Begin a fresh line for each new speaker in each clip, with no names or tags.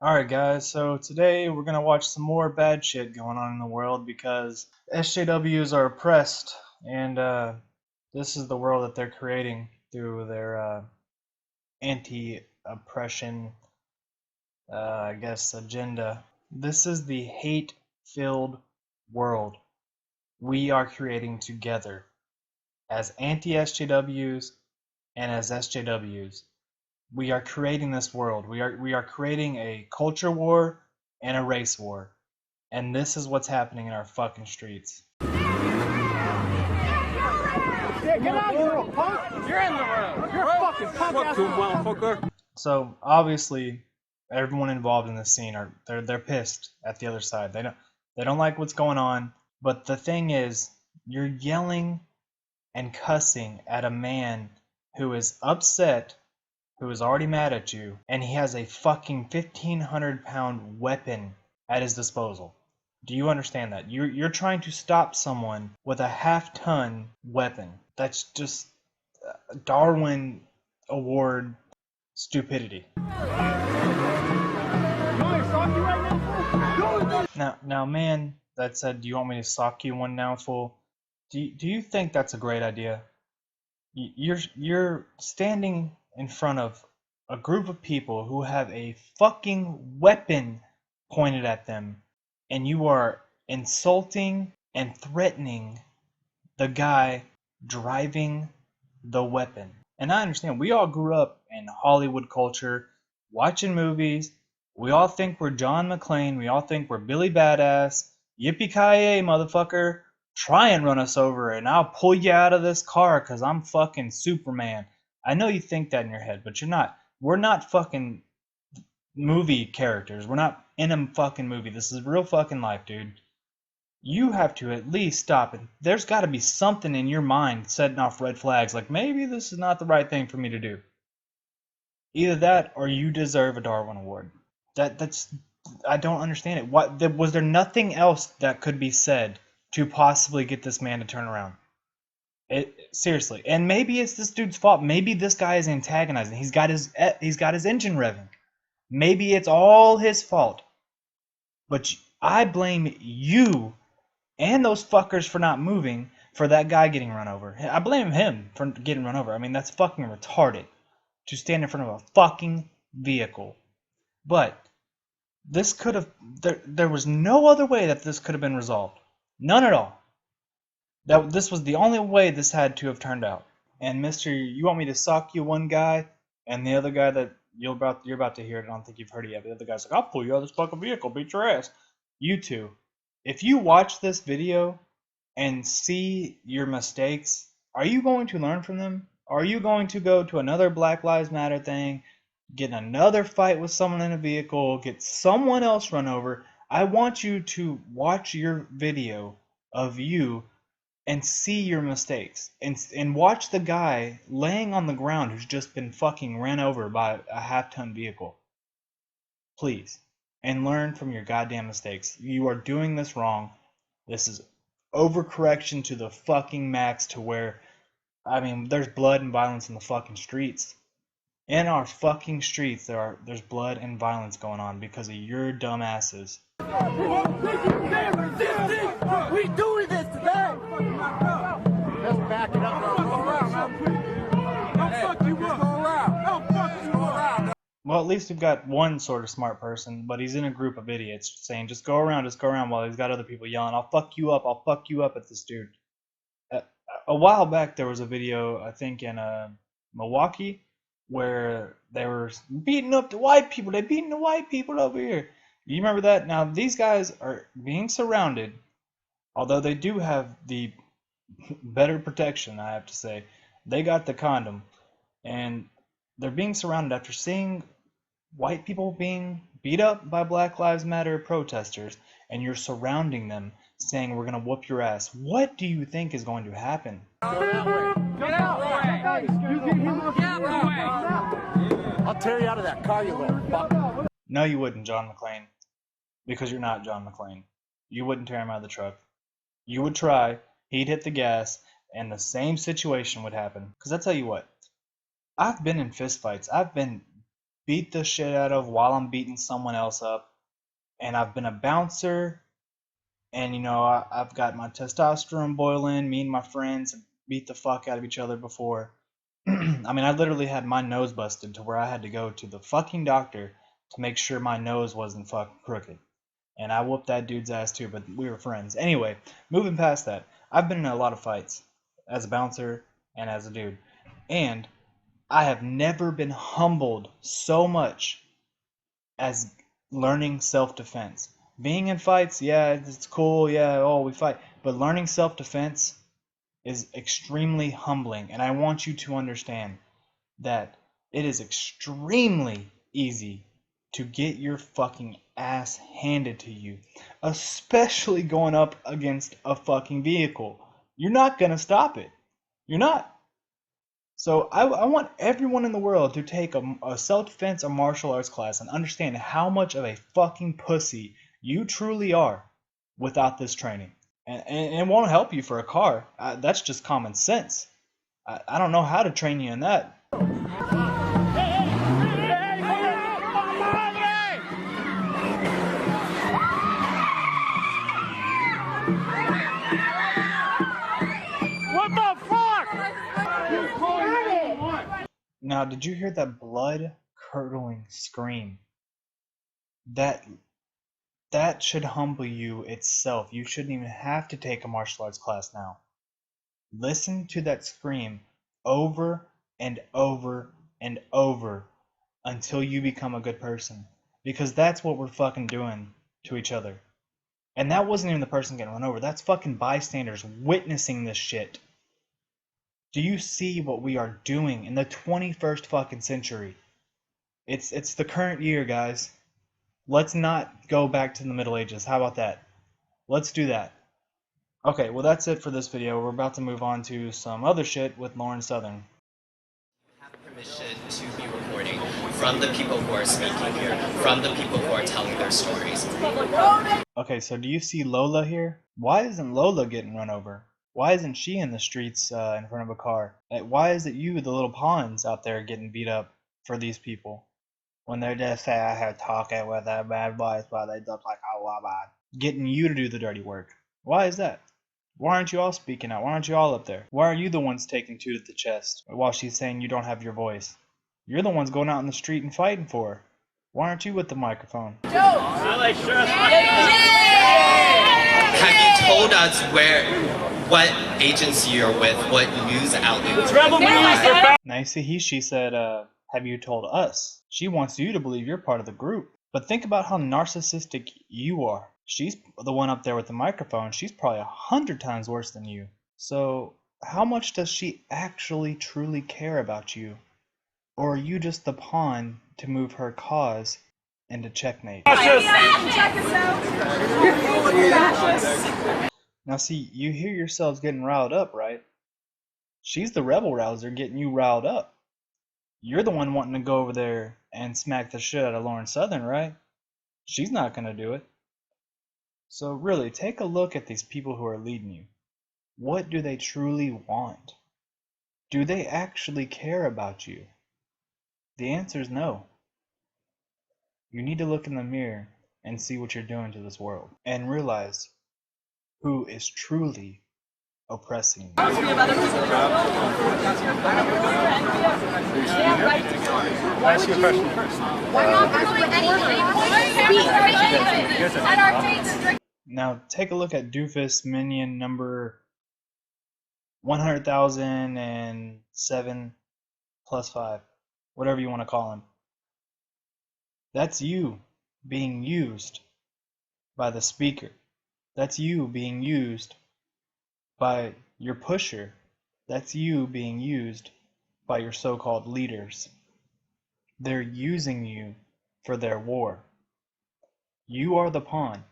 Alright guys, so today we're gonna watch some more bad shit going on in the world because SJWs are oppressed and this is the world that they're creating through their anti-oppression, I guess, agenda. This is the hate-filled world we are creating together as anti-SJWs and as SJWs. We are creating this world. We are creating a culture war and a race war. And this is what's happening in our fucking streets.
Get out of the room, punk! You're in the room! You're a fucking punk-ass motherfucker!
So obviously everyone involved in this scene they're pissed at the other side. They don't like what's going on. But the thing is, you're yelling and cussing at a man who is upset, who is already mad at you, and he has a fucking 1,500-pound weapon at his disposal. Do you understand that? You're trying to stop someone with a half-ton weapon. That's just Darwin Award stupidity. Now, man that said, "Do you want me to sock you one now, fool?" Do you think that's a great idea? You're standing in front of a group of people who have a fucking weapon pointed at them, and you are insulting and threatening the guy driving the weapon. And I understand, we all grew up in Hollywood culture, watching movies. We all think we're John McClane. We all think we're Billy Badass. Yippee-ki-yay, motherfucker. Try and run us over, and I'll pull you out of this car because I'm fucking Superman. I know you think that in your head, but you're not. We're not fucking movie characters. We're not in a fucking movie. This is real fucking life, dude. You have to at least stop it. There's got to be something in your mind setting off red flags, like maybe this is not the right thing for me to do. Either that, or you deserve a Darwin Award. That's I don't understand it. Was there nothing else that could be said to possibly get this man to turn around? Seriously, and maybe it's this dude's fault. Maybe this guy is antagonizing. He's got his engine revving. Maybe it's all his fault. But I blame you and those fuckers for not moving, for that guy getting run over. I blame him for getting run over. I mean, that's fucking retarded to stand in front of a fucking vehicle. But this could have, there was no other way that this could have been resolved. None at all. This was the only way this had to have turned out. And Mr. You want me to sock you one guy, and the other guy that you're about to hear it, I don't think you've heard it yet. The other guy's like, I'll pull you out of this fucking vehicle, beat your ass. You two, if you watch this video and see your mistakes, are you going to learn from them? Are you going to go to another Black Lives Matter thing, get in another fight with someone in a vehicle, get someone else run over? I want you to watch your video of you and see your mistakes, and watch the guy laying on the ground who's just been fucking ran over by a half-ton vehicle. Please. And learn from your goddamn mistakes. You are doing this wrong. This is overcorrection to the fucking max, to where, I mean, there's blood and violence in the fucking streets. In our fucking streets, there's blood and violence going on because of your dumbasses.
We doing this today! Let's back it up.
Well, at least we've got one sort of smart person, but he's in a group of idiots saying, just go around, while he's got other people yelling, I'll fuck you up at this dude. A while back, there was a video, I think in Milwaukee, where they were beating up the white people. They're beating the white people over here. You remember that? Now, these guys are being surrounded, although they do have the better protection, I have to say. They got the condom, and they're being surrounded after seeing white people being beat up by Black Lives Matter protesters, and you're surrounding them saying, we're going to whoop your ass. What do you think is going to happen?
Get out the way! I'll tear you out of that car, you little fuck.
No, you wouldn't, John McClane. Because you're not John McClane. You wouldn't tear him out of the truck. You would try, he'd hit the gas, and the same situation would happen. Because I tell you what, I've been in fistfights. I've been beat the shit out of while I'm beating someone else up. And I've been a bouncer, and you know, I've got my testosterone boiling. Me and my friends beat the fuck out of each other before. I mean, I literally had my nose busted to where I had to go to the fucking doctor to make sure my nose wasn't fucking crooked. And I whooped that dude's ass too, but we were friends. Anyway, moving past that, I've been in a lot of fights as a bouncer and as a dude. And I have never been humbled so much as learning self-defense. Being in fights, yeah, it's cool, yeah, oh, we fight. But learning self-defense is extremely humbling. And I want you to understand that it is extremely easy to get your fucking ass handed to you, especially going up against a fucking vehicle. You're not gonna stop it. You're not. So I want everyone in the world to take a self-defense or martial arts class and understand how much of a fucking pussy you truly are without this training. And it won't help you for a car. That's just common sense. I don't know how to train you in that. Now, did you hear that blood-curdling scream? That should humble you itself. You shouldn't even have to take a martial arts class now. Listen to that scream over and over and over until you become a good person. Because that's what we're fucking doing to each other. And that wasn't even the person getting run over. That's fucking bystanders witnessing this shit. Do you see what we are doing in the 21st fucking century? It's the current year, guys. Let's not go back to the Middle Ages. How about that? Let's do that. Okay, well that's it for this video. We're about to move on to some other shit with Lauren Southern.
Have permission to be recording from the people who are speaking here, from the people who are telling their stories.
Okay, so do you see Lola here? Why isn't Lola getting run over? Why isn't she in the streets in front of a car? Why is it you, the little pawns out there, getting beat up for these people? When they're just saying, I have talking with a bad voice, while they look like, oh, bad. Getting you to do the dirty work. Why is that? Why aren't you all speaking out? Why aren't you all up there? Why are you the ones taking two to the chest while she's saying you don't have your voice? You're the ones going out in the street and fighting for her. Why aren't you with the microphone?
Have you told us what agency you're with, what news outlet?
Nice. She said, have you told us? She wants you to believe you're part of the group. But think about how narcissistic you are. She's the one up there with the microphone. She's probably 100 times worse than you. So how much does she actually truly care about you? Or are you just the pawn to move her cause into checkmate? Now see, you hear yourselves getting riled up, right? She's the rebel rouser getting you riled up. You're the one wanting to go over there and smack the shit out of Lauren Southern, right? She's not going to do it. So really, take a look at these people who are leading you. What do they truly want? Do they actually care about you? The answer is no. You need to look in the mirror and see what you're doing to this world. And realize who is truly oppressing you.
Ask you a question first.
Now take a look at Doofus Minion number 100,007 plus 5. Whatever you want to call him. That's you being used by the speaker. That's you being used by your pusher. That's you being used by your so-called leaders. They're using you for their war. You are the pawn.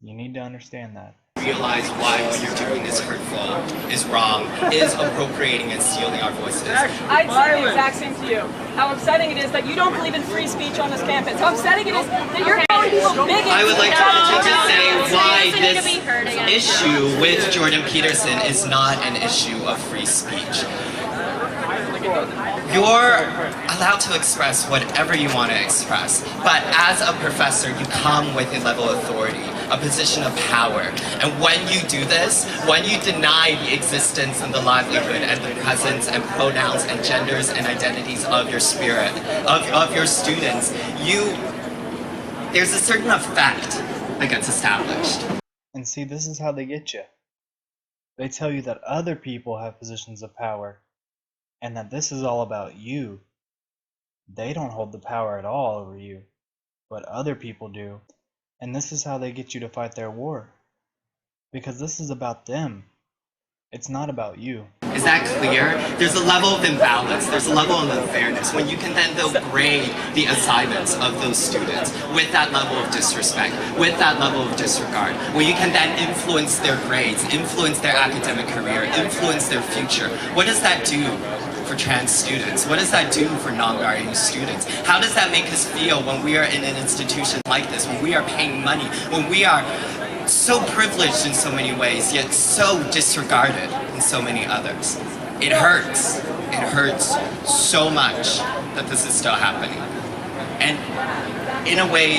You need to understand that.
Realize why what you're doing is hurtful, is wrong, is appropriating and stealing our voices.
I'd say the exact same to you. How upsetting it is that you don't believe in free speech on this campus. How upsetting it is that you're calling people bigots.
I would like to say why this issue with Jordan Peterson is not an issue of free speech. You're allowed to express whatever you want to express, but as a professor, you come with a level of authority, a position of power. And when you do this, when you deny the existence and the livelihood and the presence and pronouns and genders and identities of your spirit, of your students, there's a certain effect that gets established.
And see, this is how they get you. They tell you that other people have positions of power, and that this is all about you. They don't hold the power at all over you, but other people do. And this is how they get you to fight their war. Because this is about them. It's not about you.
Is that clear? There's a level of imbalance, there's a level of unfairness when you can then grade the assignments of those students with that level of disrespect, with that level of disregard, when you can then influence their grades, influence their academic career, influence their future. What does that do for trans students? What does that do for non-binary students? How does that make us feel when we are in an institution like this, when we are paying money, when we are so privileged in so many ways, yet so disregarded in so many others? It hurts. It hurts so much that this is still happening. And in a way,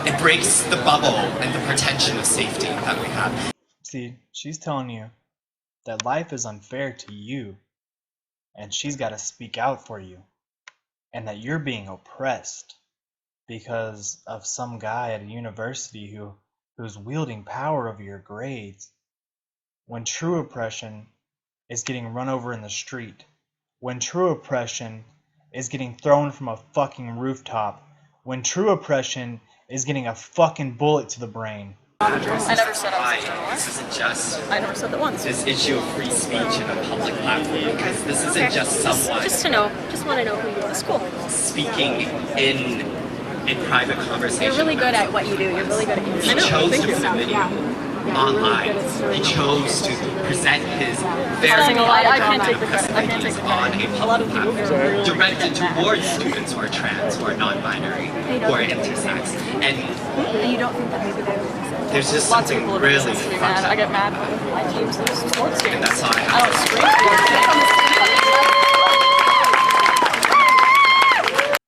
it breaks the bubble and the pretension of safety that we have.
See, she's telling you that life is unfair to you, and she's got to speak out for you, and that you're being oppressed because of some guy at a university who's wielding power over your grades, when true oppression is getting run over in the street, when true oppression is getting thrown from a fucking rooftop, when true oppression is getting a fucking bullet to the brain.
I never said I was a journalist.
This isn't just
I never said that once.
this issue of free speech in a public platform, because this isn't just someone
Just want to know who you go to school.
speaking in a private conversation.
You're really good at what you do. You're really good at
He
your
chose to put a video online. He chose to present his very
I can't take the credit. I can't take the
on
credit.
a lot of people directed towards students who are trans, who are non-binary, who are intersex, and
You don't think that maybe they would
there's just
Lots of
something
people
really
really
fucked
mad. I
up.
get mad when my teams lose sports games.
And that's all I
I
have.
don't scream.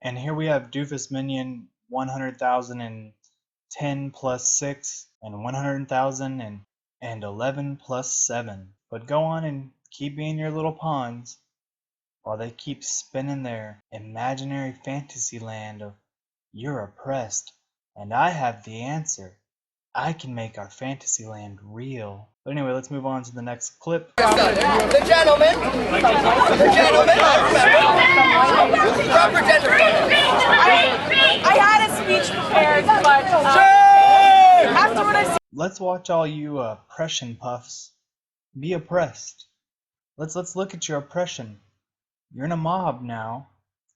And here we have Doofus Minion 100,010 plus 6 and 100,000 and 11 plus 7. But go on and keep being your little pawns while they keep spinning their imaginary fantasy land of you're oppressed and I have the answer. I can make our fantasy land real. But anyway, let's move on to the next clip.
The gentleman.
I had a speech prepared, but afterward I see.
Let's watch all you oppression puffs be oppressed. Let's look at your oppression. You're in a mob now,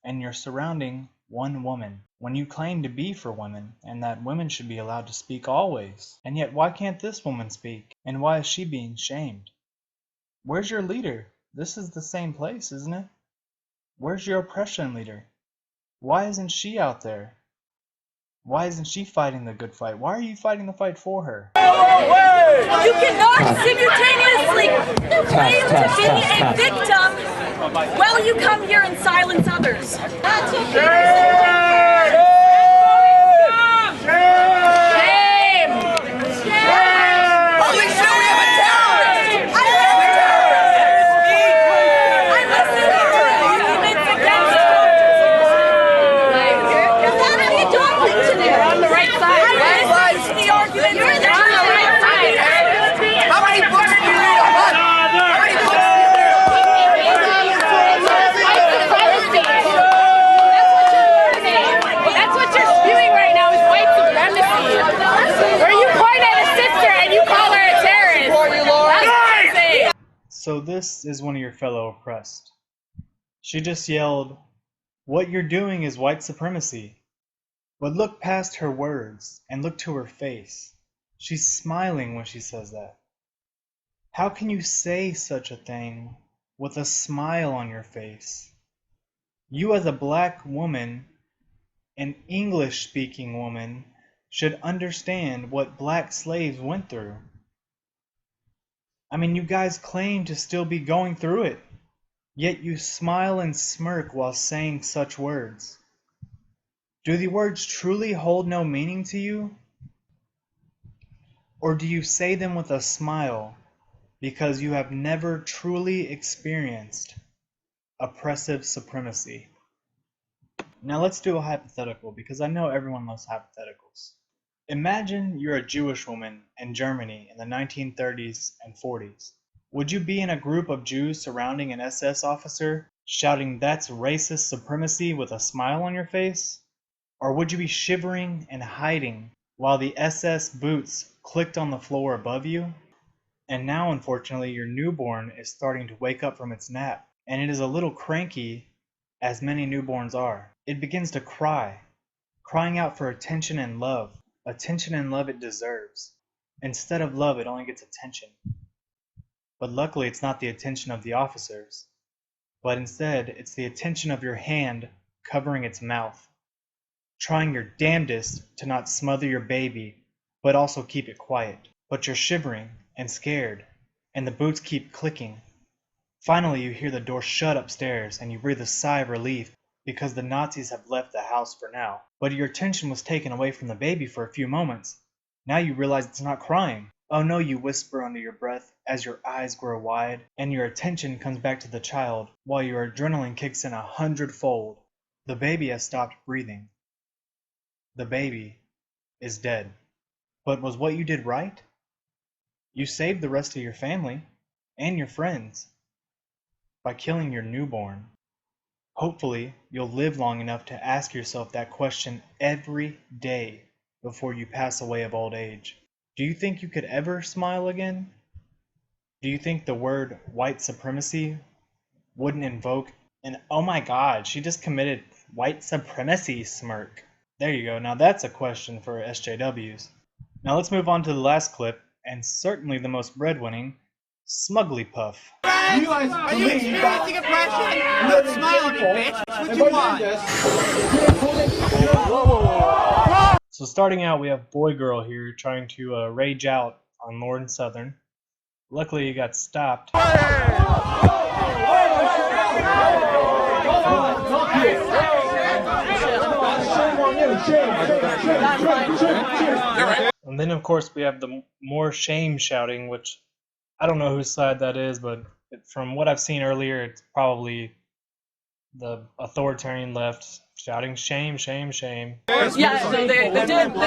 and you're surrounding one woman. When you claim to be for women, and that women should be allowed to speak always. And yet, why can't this woman speak? And why is she being shamed? Where's your leader? This is the same place, isn't it? Where's your oppression leader? Why isn't she out there? Why isn't she fighting the good fight? Why are you fighting the fight for her?
You cannot simultaneously claim to be a victim while you come here and silence others. That's Shame!
Holy shit, we have a terrorist!
I listen to arguments against What are you talking to me? You're on the right side. I listen to the arguments. You're on the right side.
How many books do you read a month? How many books do you
That's what you're spewing right now is white supremacy. Where you point at a sister and you call her a terrorist. That's what I'm saying.
So this is one of your fellow oppressed. She just yelled, "What you're doing is white supremacy." But look past her words and look to her face. She's smiling when she says that. How can you say such a thing with a smile on your face? You as a black woman, an English-speaking woman, should understand what black slaves went through. I mean, you guys claim to still be going through it. Yet you smile and smirk while saying such words. Do the words truly hold no meaning to you? Or do you say them with a smile because you have never truly experienced oppressive supremacy? Now let's do a hypothetical, because I know everyone loves hypotheticals. Imagine you're a Jewish woman in Germany in the 1930s and 40s. Would you be in a group of Jews surrounding an SS officer, shouting "That's racist supremacy" with a smile on your face? Or would you be shivering and hiding while the SS boots clicked on the floor above you? And now, unfortunately, your newborn is starting to wake up from its nap, and it is a little cranky, as many newborns are. It begins to cry, crying out for attention and love it deserves. Instead of love, it only gets attention. But luckily, it's not the attention of the officers, but instead, it's the attention of your hand covering its mouth, trying your damnedest to not smother your baby, but also keep it quiet. But you're shivering and scared, and the boots keep clicking. Finally, you hear the door shut upstairs, and you breathe a sigh of relief because the Nazis have left the house for now. But your attention was taken away from the baby for a few moments. Now you realize it's not crying. Oh no, you whisper under your breath as your eyes grow wide, and your attention comes back to the child while your adrenaline kicks in 100-fold. The baby has stopped breathing. The baby is dead. But was what you did right? You saved the rest of your family and your friends by killing your newborn. Hopefully, you'll live long enough to ask yourself that question every day before you pass away of old age. Do you think you could ever smile again? Do you think the word white supremacy wouldn't invoke an "oh my god, she just committed white supremacy" smirk? There you go. Now that's a question for SJWs. Now let's move on to the last clip, and certainly the most breadwinning, SmugglyPuff.
Are you experiencing oppression? Look, smile at me, bitch. That's what you want.
So starting out, we have Boy Girl here trying to rage out on Lord and Southern. Luckily, he got stopped. And then, of course, we have the more shame shouting, which I don't know whose side that is, but from what I've seen earlier, it's probably the authoritarian left shouting shame, shame, shame.
Yeah, no, they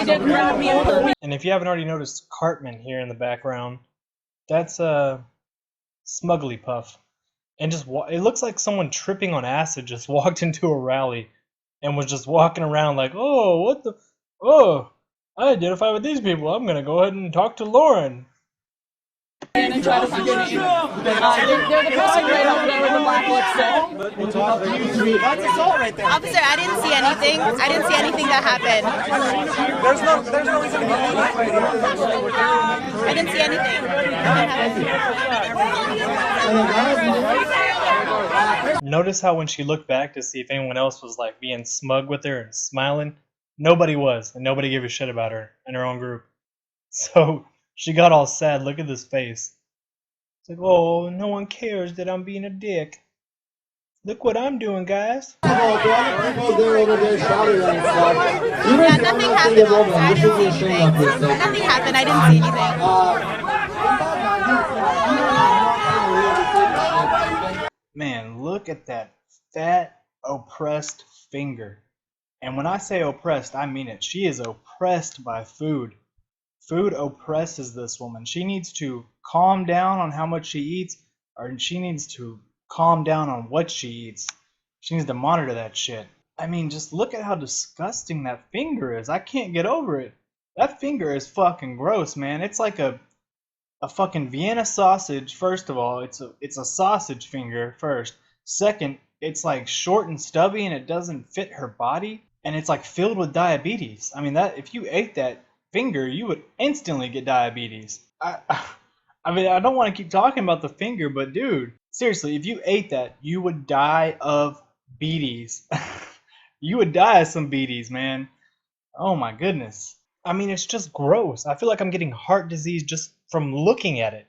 did grab me and pull me.
And if you haven't already noticed Cartman here in the background, that's SmugglyPuff. And just it looks like someone tripping on acid just walked into a rally and was just walking around like, oh, what the, oh, I identify with these people. I'm going to go ahead and talk to Lauren.
And try to punch me. They're the person right over there with the black lipstick.
That's assault right there.
Officer, I didn't see anything. I didn't see anything that happened.
There's no reason to be
I didn't see anything.
Notice how when she looked back to see if anyone else was like being smug with her and smiling, nobody was, and nobody gave a shit about her in her own group. So she got all sad. Look at this face. It's like, oh, no one cares that I'm being a dick. Look what I'm doing, guys.
Yeah, nothing happened, officer. I didn't see anything. Nothing happened. I didn't see anything.
Man, look at that fat, oppressed finger. And when I say oppressed, I mean it. She is oppressed by food. Food oppresses this woman. She needs to calm down on how much she eats, or she needs to calm down on what she eats. She needs to monitor that shit. I mean, just look at how disgusting that finger is. I can't get over it. That finger is fucking gross, man. It's like a fucking Vienna sausage. First of all, it's a sausage finger first. Second, it's like short and stubby and it doesn't fit her body, and it's like filled with diabetes. I mean, that if you ate that finger, you would instantly get diabetes. I mean, I don't want to keep talking about the finger, but dude, seriously, if you ate that, you would die of beaties. You would die of some beaties, man. Oh my goodness. I mean, it's just gross. I feel like I'm getting heart disease just from looking at it.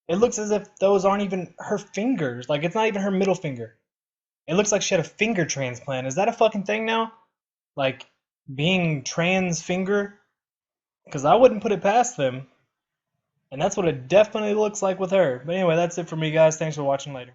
It looks as if those aren't even her fingers. Like, it's not even her middle finger. It looks like she had a finger transplant. Is that a fucking thing now? Like, being trans finger? Because I wouldn't put it past them. And that's what it definitely looks like with her. But anyway, that's it for me, guys. Thanks for watching. Later.